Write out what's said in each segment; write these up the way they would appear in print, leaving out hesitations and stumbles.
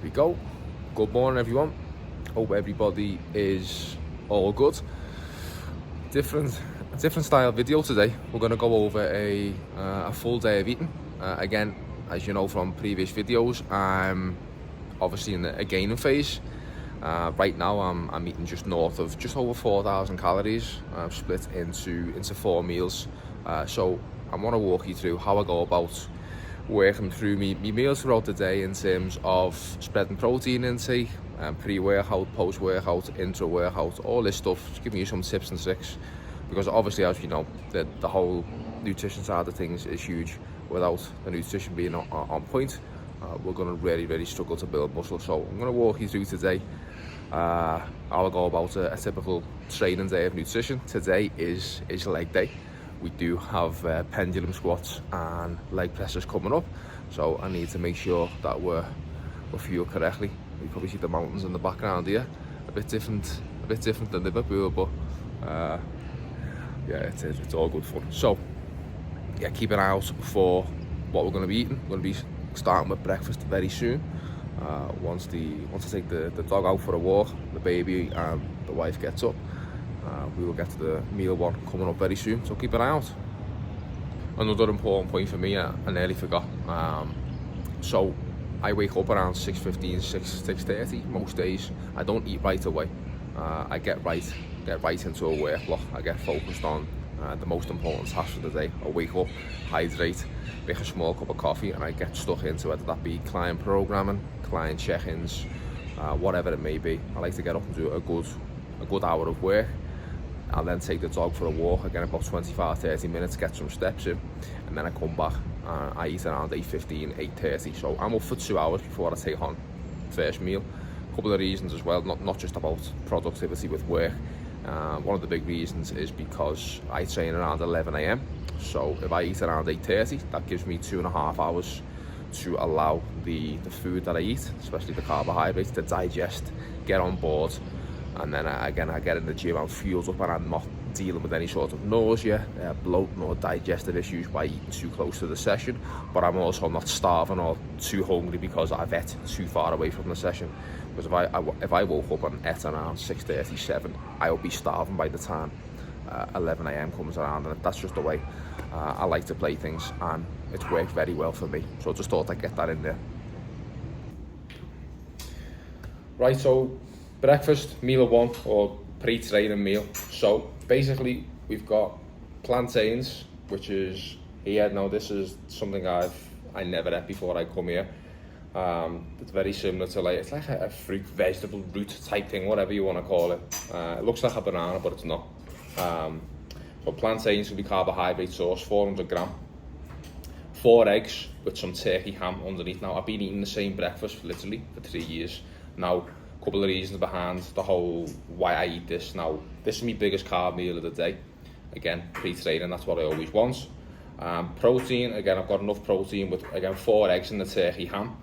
we go. Good morning, everyone. Hope everybody is all good. Different style video today. We're going to go over a full day of eating. Again, as you know from previous videos, I'm obviously in a gaining phase. Right now I'm eating just over 4,000 calories, split into 4 meals. So I want to walk you through how I go about working through me meals throughout the day in terms of spreading protein intake, pre-workout, post-workout, intra-workout, all this stuff. Just giving you some tips and tricks, because obviously, as you know, the whole nutrition side of things is huge. Without the nutrition being on point, we're going to really struggle to build muscle. So I'm going to walk you through today how I go about a typical training day of nutrition. Today is leg day. We do have pendulum squats and leg presses coming up, so I need to make sure that we're fueled correctly. You probably see the mountains in the background here, a bit different than Liverpool, but yeah, it's all good fun. So yeah, keep an eye out for what we're going to be eating. We're going to be starting with breakfast very soon. Once I take the dog out for a walk, the baby and the wife gets up, we will get to the meal one coming up very soon, so keep an eye out. Another important point for me, I nearly forgot. So I wake up around 6:15, 6:30 most days. I don't eat right away. I get right into a work block. I get focused on the most important tasks of the day. I wake up, hydrate, make a small cup of coffee, and I get stuck into whether that be client programming, client check-ins, whatever it may be. I like to get up and do a good hour of work. I'll then take the dog for a walk, again about 25-30 minutes, get some steps in, and then I come back and I eat around 8:15, 8:30. So I'm up for 2 hours before I take on first meal. A couple of reasons as well, not just about productivity with work. One of the big reasons is because I train around 11 AM. So if I eat around 8:30, that gives me 2.5 hours to allow the food that I eat, especially the carbohydrates, to digest, get on board. And then again, I get in the gym, I'm fueled up, and I'm not dealing with any sort of nausea, bloating or digestive issues by eating too close to the session. But I'm also not starving or too hungry because I've ate too far away from the session. Because if I woke up and ate around 6:37, I will be starving by the time 11 AM comes around, and that's just the way I like to play things, and it's worked very well for me. So I just thought I'd get that in there. Right, so breakfast, meal one, or pre-training meal. So basically we've got plantains, which is here. Now this is something I never ate before I come here. It's very similar to it's like a fruit, vegetable, root type thing, whatever you want to call it. It looks like a banana, but it's not. So plantains will be carbohydrate source, 400 gram. 4 eggs with some turkey ham underneath. Now I've been eating the same breakfast literally for 3 years. Now, couple of reasons behind the whole why I eat this. Now, this is my biggest carb meal of the day. Again, pre-training, that's what I always want. Protein, again, I've got enough protein with, again, 4 eggs and the turkey ham.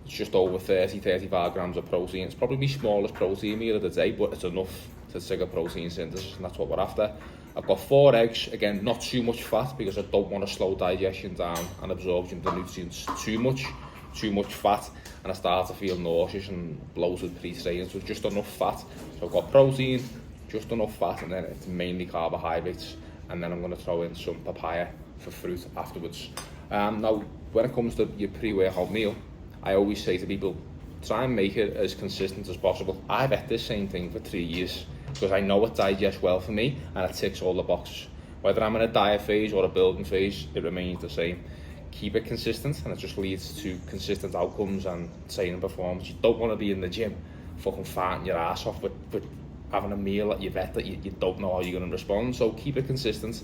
It's just over 35 grams of protein. It's probably my smallest protein meal of the day, but it's enough to trigger protein synthesis, and that's what we're after. I've got 4 eggs, again, not too much fat, because I don't want to slow digestion down and absorption of the nutrients too much fat, and I start to feel nauseous and bloated pre-training, so just enough fat. So I've got protein, just enough fat, and then it's mainly carbohydrates, and then I'm going to throw in some papaya for fruit afterwards. Now, when it comes to your pre-workout meal, I always say to people, try and make it as consistent as possible. I've ate this same thing for 3 years, because I know it digests well for me, and it ticks all the boxes. Whether I'm in a diet phase or a building phase, it remains the same. Keep it consistent, and it just leads to consistent outcomes and training performance. You don't want to be in the gym fucking farting your ass off with having a meal that you've ate that you don't know how you're going to respond. So keep it consistent,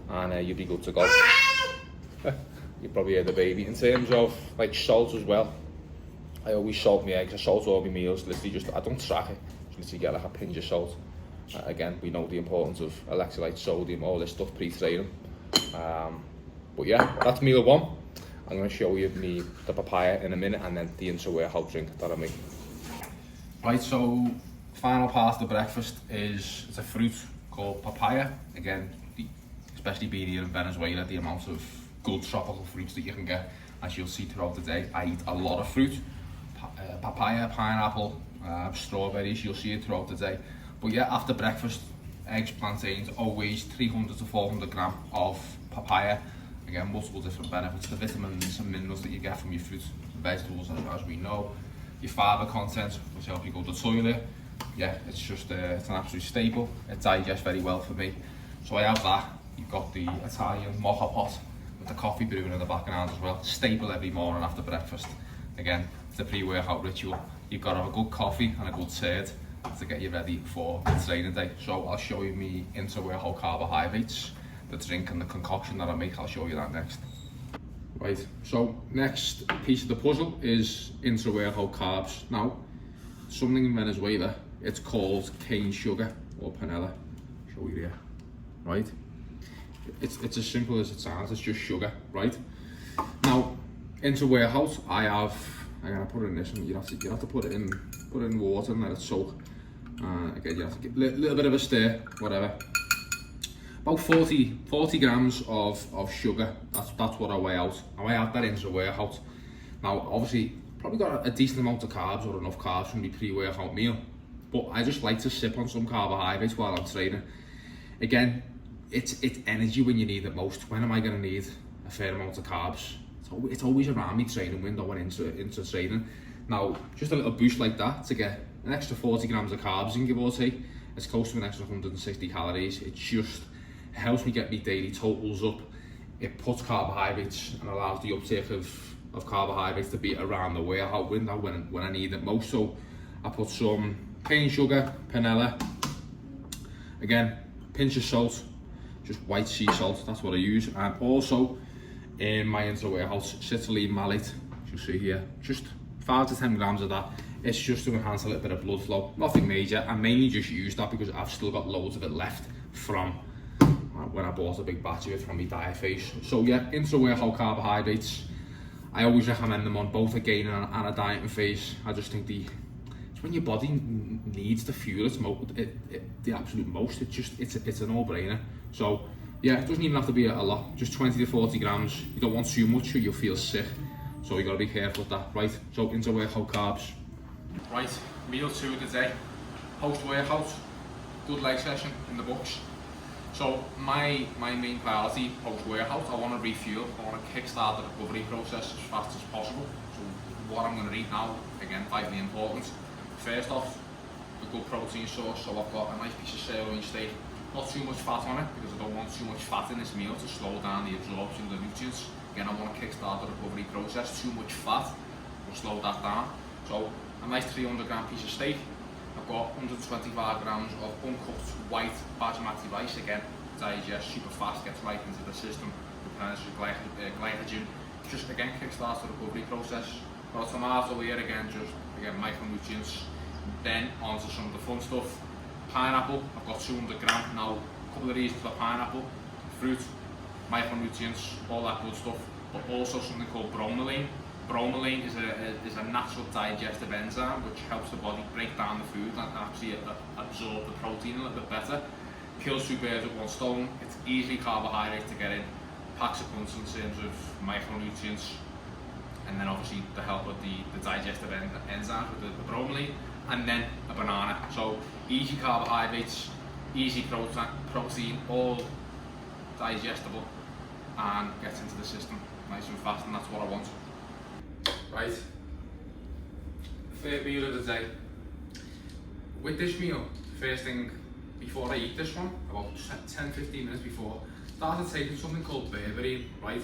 and you'll be good to go. You probably hear the baby. In terms of like salt as well, I always salt my eggs. I salt all my meals. Literally, I don't track it. Just literally get like a pinch of salt. Again, we know the importance of electrolytes, sodium, all this stuff pre-training. But yeah, that's meal one. I'm going to show you the papaya in a minute, and then the intra-workout drink that I make. Right, so final part of the breakfast it's a fruit called papaya. Again, especially being here in Venezuela, the amount of good tropical fruits that you can get, as you'll see throughout the day. I eat a lot of fruit. papaya, pineapple, strawberries, you'll see it throughout the day. But yeah, after breakfast, eggs, plantains, always 300 to 400 gram of papaya. Again, multiple different benefits, the vitamins and minerals that you get from your fruits and vegetables, as we know. Your fibre content, which helps you go to the toilet. Yeah, it's just it's an absolute staple. It digests very well for me. So I have that. You've got the Italian mocha pot with the coffee brewing in the background as well. Staple every morning after breakfast. Again, it's the pre-workout ritual. You've got to have a good coffee and a good turd to get you ready for the training day. So I'll show you me intra-workout carbohydrates, the drink and the concoction that I make. I'll show you that next. Right, so next piece of the puzzle is intra-workout carbs. Now, something in Venezuela, it's called cane sugar or panela. Show you here, right? It's as simple as it sounds. It's just sugar, right? Now, intra-workout, I'm gonna put it in this, and you have to put it in water and let it soak. Again, you have to give a little bit of a stir, whatever. About 40 grams of sugar. That's what I weigh out. I weigh out that intra-workout. Now, obviously, probably got a decent amount of carbs or enough carbs from my pre-workout meal, but I just like to sip on some carbohydrates while I'm training. Again, it's energy when you need it most. When am I going to need a fair amount of carbs? It's always around me training window and into training. Now, just a little boost like that to get an extra 40 grams of carbs in, give or take, it's close to an extra 160 calories. It just helps me get my daily totals up. It puts carbohydrates and allows the uptake of carbohydrates to be around the workout window when I need it most. So I put some cane sugar, panela, again, pinch of salt, just white sea salt, that's what I use. And also in my intra-workout, citrulline malate, as you see here, just 5 to 10 grams of that. It's just to enhance a little bit of blood flow, nothing major. I mainly just use that because I've still got loads of it left from when I bought a big batch of it from my diet phase. So yeah, intra-workout carbohydrates, I always recommend them on both a gain and a dieting phase. I just think it's when your body needs the fuel the absolute most. It's a no-brainer. So yeah, it doesn't even have to be a lot, just 20 to 40 grams. You don't want too much or you'll feel sick. So you got to be careful with that, right? So intra-workout carbs. Right, meal 2 of the day, post-workout, good leg session in the books. So my main priority post-workout, I want to refuel, I want to kickstart the recovery process as fast as possible. So what I'm going to eat now, again, vitally important. First off, a good protein source, so I've got a nice piece of sirloin steak, not too much fat on it because I don't want too much fat in this meal to slow down the absorption of the nutrients. Again, I want to kickstart the recovery process. Too much fat will slow that down. So a nice 300 gram piece of steak. I've got 125 grams of uncooked white basmati rice. Again, digests super fast, gets right into the system, replenishes glycogen. Just again kickstarts the recovery process. Got a tomato here again, micronutrients. Then onto some of the fun stuff. Pineapple, I've got 200 grams. Now, a couple of reasons for pineapple. Fruit, micronutrients, all that good stuff. But also something called bromelain. Bromelain is a natural digestive enzyme which helps the body break down the food and actually absorb the protein a little bit better. Kills 2 birds with 1 stone. It's easily carbohydrate to get in. Packs a punch in terms of micronutrients. And then obviously the help with the digestive enzymes with the bromelain. And then a banana. So easy carbohydrates, easy protein, all digestible and gets into the system nice and fast, and that's what I want. Right, third meal of the day. With this meal, first thing before I eat this one, about 10-15 minutes before, started taking something called berberine, right?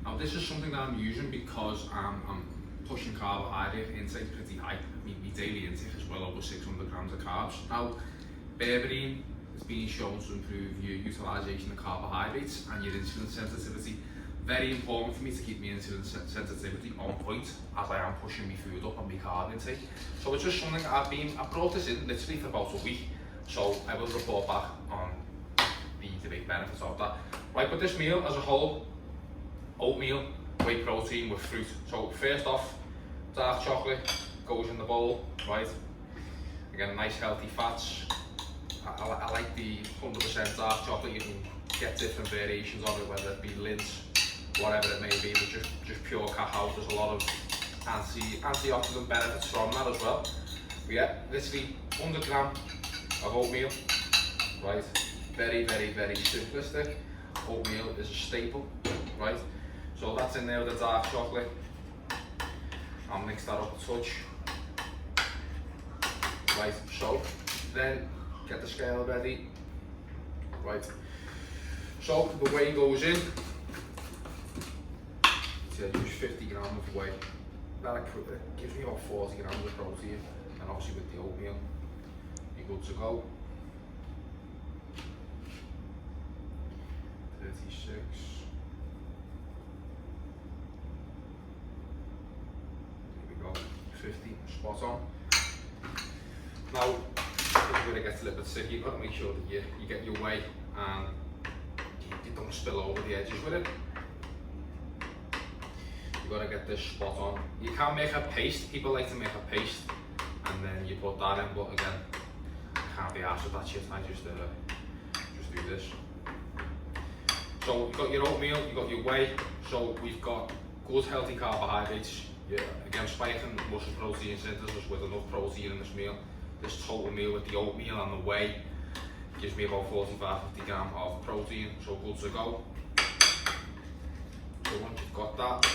Now this is something that I'm using because I'm pushing carbohydrate intake pretty high. My daily intake is well over 600 grams of carbs. Now, berberine has been shown to improve your utilisation of carbohydrates and your insulin sensitivity. Very important for me to keep my insulin sensitivity on point as I am pushing my food up on my carb intake. So it's just something I brought this in literally for about a week. So I will report back on the big benefits of that. Right, but this meal as a whole, oatmeal, whey protein with fruit. So first off, dark chocolate goes in the bowl, right? Again, nice healthy fats. I like the 100% dark chocolate. You can get different variations of it, whether it be Lindt, whatever it may be, but just pure cacao. There's a lot of antioxidant benefits from that as well. But yeah, literally 100 gram of oatmeal, right? Very simplistic. Oatmeal is a staple, right? So that's in there with the dark chocolate. I'll mix that up a touch. Right, so then get the scale ready. Right, so the whey goes in. So I use 50 grams of whey. That gives me about 40 grams of protein, and obviously with the oatmeal, you're good to go. 36. Here we go, 50, spot on. Now, when it gets a little bit sick, you've got to make sure that you get your whey and you don't spill over the edges with it. You've got to get this spot on. You can make a paste, people like to make a paste and then you put that in, but again, I can't be arsed with that shit, I just do this. So you've got your oatmeal, you've got your whey, so we've got good healthy carbohydrates. Yeah, again, spiking muscle protein synthesis with enough protein in this meal. This total meal with the oatmeal and the whey gives me about 45-50 grams of protein, so good to go. So once you've got that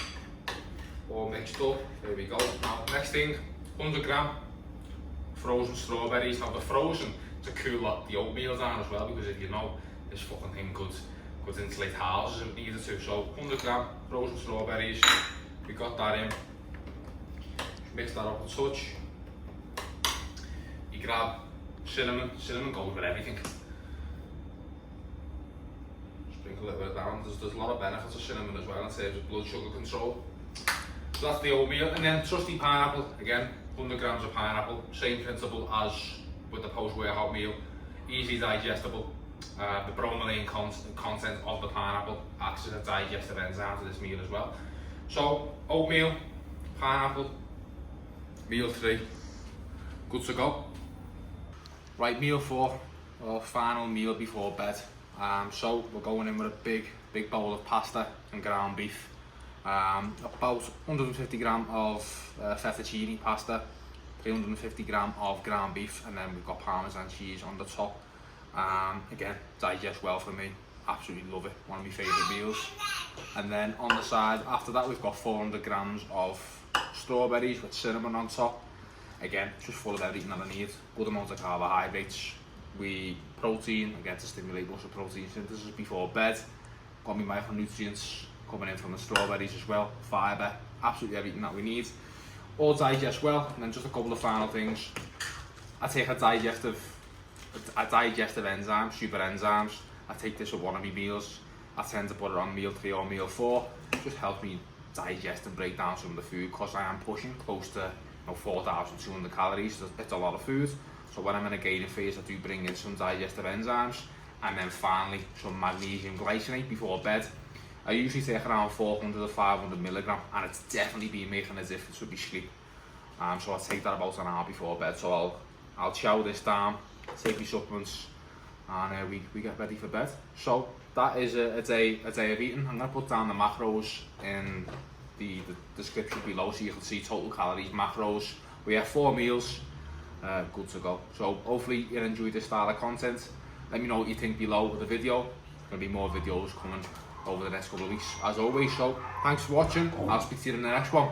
all mixed up, there we go. Now next thing, 100 gram frozen strawberries. Now the frozen to cool the oatmeal down as well, because if you know, this fucking thing could insulate houses if it needed to. So 100 gram frozen strawberries, we got that in. Mix that up a touch. You grab cinnamon goes with everything. Sprinkle a little bit down. There's a lot of benefits of cinnamon as well in terms of blood sugar control. So that's the oatmeal, and then trusty pineapple, again, 100 grams of pineapple, same principle as with the post-workout meal, easily digestible. The bromelain content of the pineapple acts as a digestive enzyme to this meal as well. So, oatmeal, pineapple, meal 3, good to go. Right, meal 4, or final meal before bed. So we're going in with a big bowl of pasta and ground beef. About 150 gram of fettuccine pasta, 350 gram of ground beef, and then we've got Parmesan cheese on the top. Again, digests well for me, absolutely love it, one of my favourite meals. And then on the side, after that, we've got 400 grams of strawberries with cinnamon on top. Again, just full of everything that I need, good amount of carbohydrates, protein, again to stimulate muscle protein synthesis before bed. Got me micronutrients coming in from the strawberries as well, fibre, absolutely everything that we need. All digest well, and then just a couple of final things. I take a digestive enzyme, super enzymes. I take this with one of my meals. I tend to put it on meal 3 or meal 4. It just helps me digest and break down some of the food, because I am pushing close to 4,200 calories. So it's a lot of food. So when I'm in a gaining phase, I do bring in some digestive enzymes, and then finally some magnesium glycinate before bed. I usually take around 400 to 500 milligram, and it's definitely been making a difference with my sleep. So I take that about an hour before bed. So I'll chow this down, take my supplements, and we get ready for bed. So that is a day of eating. I'm going to put down the macros in the description below, so you can see total calories, macros. We have 4 meals, good to go. So hopefully you enjoyed this style of content. Let me know what you think below the video. There's going to be more videos coming over the next couple of weeks as always. So thanks for watching. I'll speak to you in the next one.